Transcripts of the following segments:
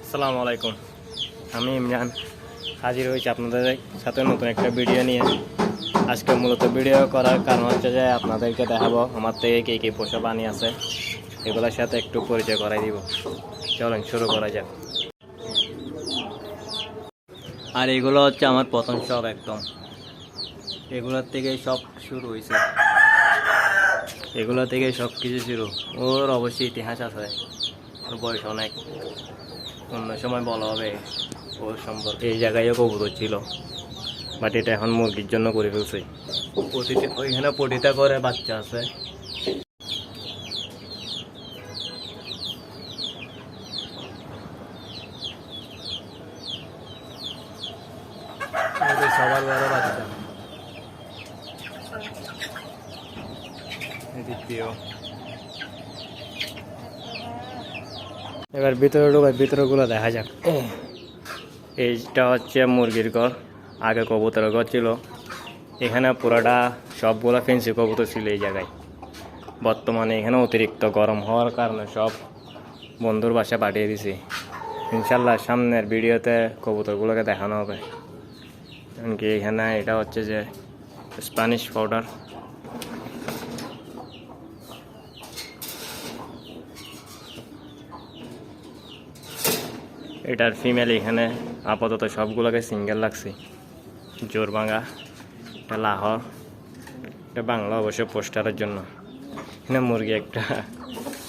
আসসালামু আলাইকুম। আমি ইমরান হাজির হয়েছি আপনাদের সাথে নতুন একটা ভিডিও নিয়ে। আজকে মূলত ভিডিও করার কারণ হচ্ছে যে আপনাদেরকে দেখাবো আমার থেকে কী কী পোষা প্রাণী আছে, এগুলোর সাথে একটু পরিচয় করাই দিব। চলেন শুরু করা যাক। আর এগুলো হচ্ছে আমার প্রথম সব, একদম এগুলোর থেকেই সব শুরু হয়েছে, এগুলো থেকে সব কিছু শুরু। ওর অবশ্যই ইতিহাস আছে, ওর বয়স অনেক, অন্য সময় বলা হবে ওর সম্পর্কে। এই জায়গায়ও কবুতর ছিল, বাট এটা এখন মুরগির জন্য করে ফেলছে। ওইখানে পটিটা করে বাচ্চা আছে। সবার বড় বাচ্চা দ্বিতীয়। এবার ভিতরে ঢোকার ভিতরেগুলো দেখা যাক। এইটা হচ্ছে মুরগির ঘর, আগে কবুতরের ঘর ছিল। এখানে পুরোটা সবগুলো ফেন্সি কবুতর ছিল এই জায়গায়। বর্তমানে এখানে অতিরিক্ত গরম হওয়ার কারণে সব বন্ধুর বাসায় পাঠিয়ে দিছি। ইনশাল্লাহ সামনের ভিডিওতে কবুতরগুলোকে দেখানো হবে। এমনকি এখানে এটা হচ্ছে যে স্প্যানিশ পাউডার। এটার ফিমেল এখানে আপাতত সবগুলোকে সিঙ্গেল লাগছে। জোরবাঙ্গা, এটা লাহোর, এটা বাংলা অবশ্য পোস্টারের জন্য। এখানে মুরগি একটা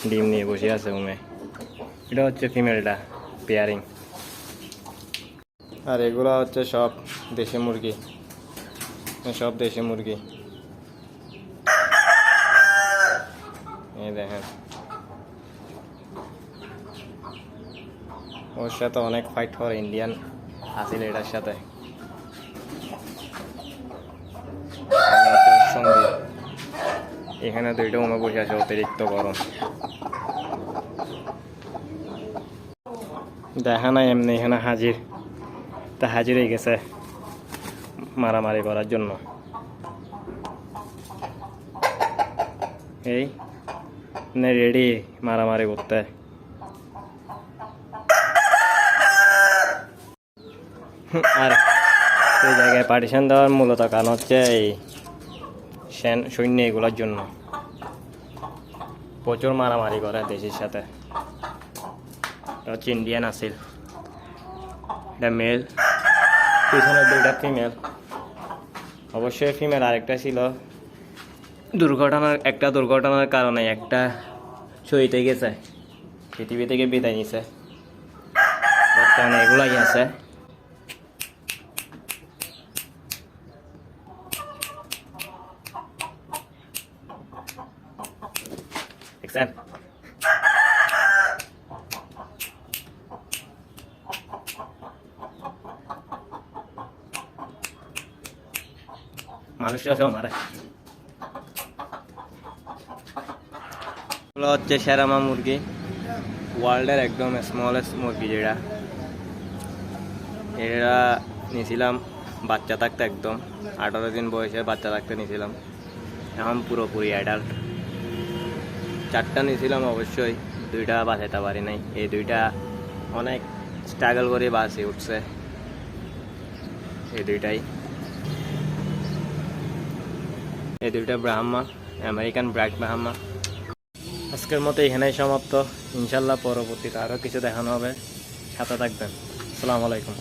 ডিম নিয়ে বসে আছে উমে। এটা হচ্ছে ফিমেলটা পেয়ারিং। আর এগুলো হচ্ছে সব দেশি মুরগি, সব দেশি মুরগি। এই দেখেন, ওর সাথে অনেক ফাইট করে ইন্ডিয়ান আসিল এটার সাথে। এখানে দুইটা উমে বসে আছে, অতিরিক্ত গরম। দেখা নাই এমনি এখানে হাজির, তা হাজির হয়ে গেছে মারামারি করার জন্য। এই রেডি মারামারি করতে। আর এই জায়গায় পার্টিশন দেওয়ার মূলত কারণ হচ্ছে এই সৈন্য এগুলোর জন্য। প্রচুর মারামারি করে দেশের সাথে। এটা হচ্ছে ইন্ডিয়ান আসিল, এটা মেল, পিছনে দুইটা ফিমেল। অবশ্যই ফিমেল আরেকটা ছিল, দুর্ঘটনার কারণে একটা শহীদ হয়ে গেছে, পৃথিবী থেকে বিদায় নিছে। বর্তমানে এগুলাই আছে। মানুষরা সব মারে। এগুলো হচ্ছে সেরামা মুরগি, ওয়ার্ল্ডের একদম স্মলেস্ট মুরগি। যেটা এরা নিয়েছিলাম বাচ্চা থাকতে, একদম 18 দিন বয়সে বাচ্চা থাকতে নিয়েছিলাম। এখন পুরোপুরি অ্যাডাল্ট। 4টা নিয়েছিলাম, অবশ্যই 2টা বাঁচাতে পারি নাই। এই 2টা অনেক স্ট্রাগল করে বাঁচে উঠছে, এই 2টা ব্রাহ্মা, আমেরিকান ব্ল্যাক ব্রাহ্মা। আজকের মতো এখানেই সমাপ্ত। ইনশাল্লাহ পরবর্তীতে আরও কিছু দেখানো হবে, সাথে থাকবেন। আসসালামু আলাইকুম।